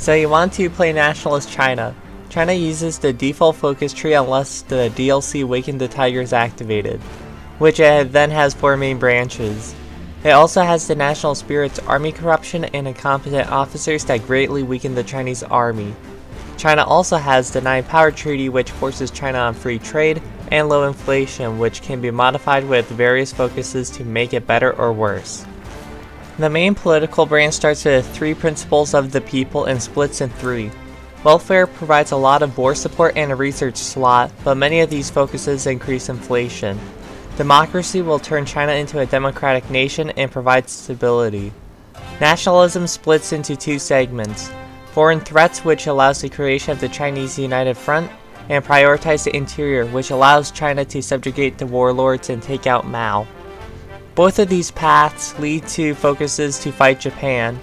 So you want to play Nationalist China. China uses the default focus tree unless the DLC Waken the Tiger is activated, which then has 4 main branches. It also has the national spirits, army corruption, and incompetent officers that greatly weaken the Chinese army. China also has the 9 Power Treaty, which forces China on free trade, and low inflation, which can be modified with various focuses to make it better or worse. The main political branch starts with 3 principles of the people and splits in 3. Welfare provides a lot of war support and a research slot, but many of these focuses increase inflation. Democracy will turn China into a democratic nation and provide stability. Nationalism splits into 2 segments. Foreign threats, which allows the creation of the Chinese United Front, and prioritize the interior, which allows China to subjugate the warlords and take out Mao. Both of these paths lead to focuses to fight Japan,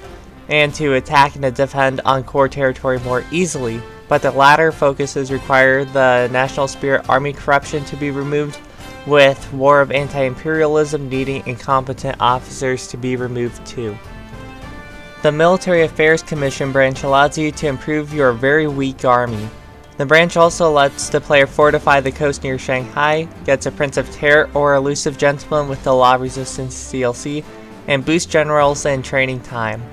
and to attack and defend on core territory more easily, but the latter focuses require the national spirit army corruption to be removed, with war of anti-imperialism needing incompetent officers to be removed too. The Military Affairs Commission branch allows you to improve your very weak army. The branch also lets the player fortify the coast near Shanghai, gets a Prince of Terror or Elusive Gentleman with the Law Resistance DLC, and boosts generals and training time.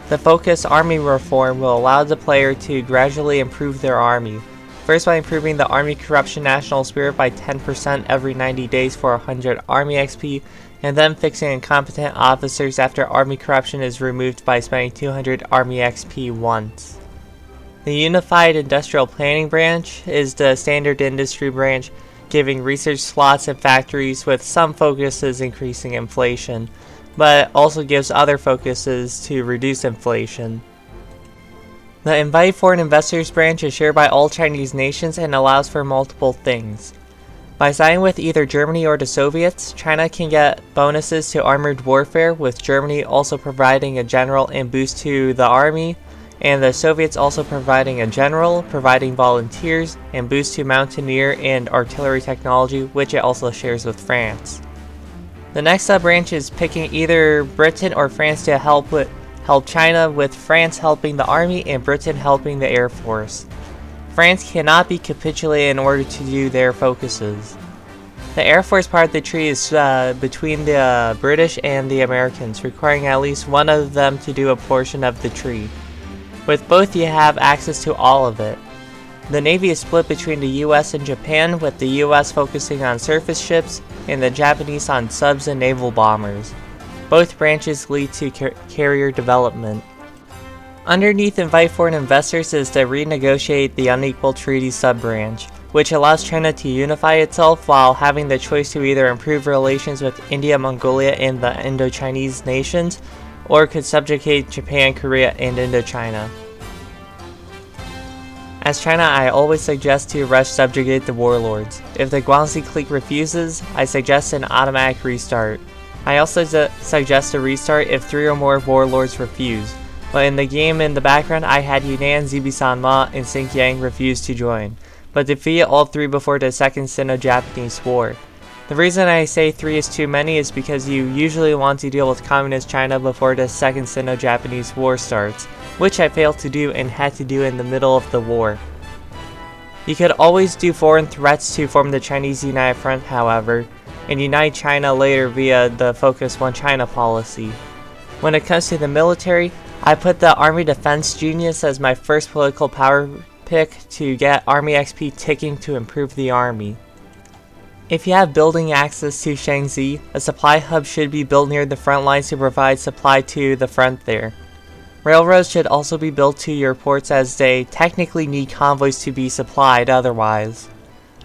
The Focus Army Reform will allow the player to gradually improve their army, first by improving the Army Corruption National Spirit by 10% every 90 days for 100 Army XP, and then fixing incompetent officers after Army Corruption is removed by spending 200 Army XP once. The Unified Industrial Planning branch is the standard industry branch, giving research slots and factories with some focuses increasing inflation, but also gives other focuses to reduce inflation. The Invite Foreign Investors branch is shared by all Chinese nations and allows for multiple things. By siding with either Germany or the Soviets, China can get bonuses to armored warfare, with Germany also providing a general and boost to the army, and the Soviets also providing a general, providing volunteers, and boost to mountaineer and artillery technology, which it also shares with France. The next sub-branch is picking either Britain or France to help China, with France helping the army and Britain helping the air force. France cannot be capitulated in order to do their focuses. The air force part of the tree is between the British and the Americans, requiring at least one of them to do a portion of the tree. With both, you have access to all of it. The Navy is split between the US and Japan, with the US focusing on surface ships and the Japanese on subs and naval bombers. Both branches lead to carrier development. Underneath Invite Foreign Investors is the Renegotiate the Unequal Treaty sub-branch, which allows China to unify itself while having the choice to either improve relations with India, Mongolia, and the Indo-Chinese nations, or could subjugate Japan, Korea, and Indochina. As China, I always suggest to rush subjugate the warlords. If the Guangxi clique refuses, I suggest an automatic restart. I also suggest a restart if 3 or more warlords refuse, but in the game in the background I had Yunnan, Zibi-Sanma, and Xinjiang refuse to join, but defeated all 3 before the Second Sino-Japanese War. The reason I say 3 is too many is because you usually want to deal with Communist China before the Second Sino-Japanese War starts, which I failed to do and had to do in the middle of the war. You could always do foreign threats to form the Chinese United Front, however, and unite China later via the Focus One China policy. When it comes to the military, I put the Army Defense Genius as my first political power pick to get Army XP ticking to improve the army. If you have building access to Shaanxi, a supply hub should be built near the front lines to provide supply to the front there. Railroads should also be built to your ports, as they technically need convoys to be supplied otherwise.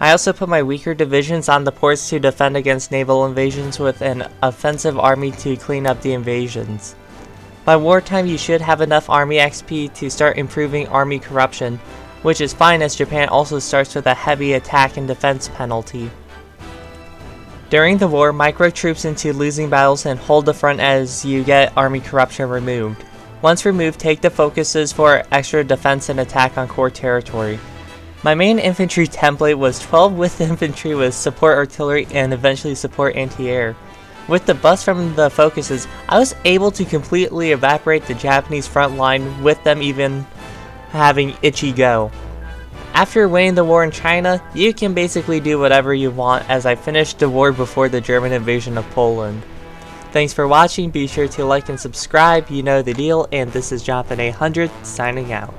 I also put my weaker divisions on the ports to defend against naval invasions, with an offensive army to clean up the invasions. By wartime, you should have enough Army XP to start improving Army corruption, which is fine as Japan also starts with a heavy attack and defense penalty. During the war, micro troops into losing battles and hold the front as you get Army corruption removed. Once removed, take the focuses for extra defense and attack on core territory. My main infantry template was 12 with infantry with support artillery and eventually support anti-air. With the buffs from the focuses, I was able to completely evaporate the Japanese front line with them even having Ichi-Go. After winning the war in China, you can basically do whatever you want, as I finished the war before the German invasion of Poland. Thanks for watching, be sure to like and subscribe, you know the deal, and this is Jonathan 800 signing out.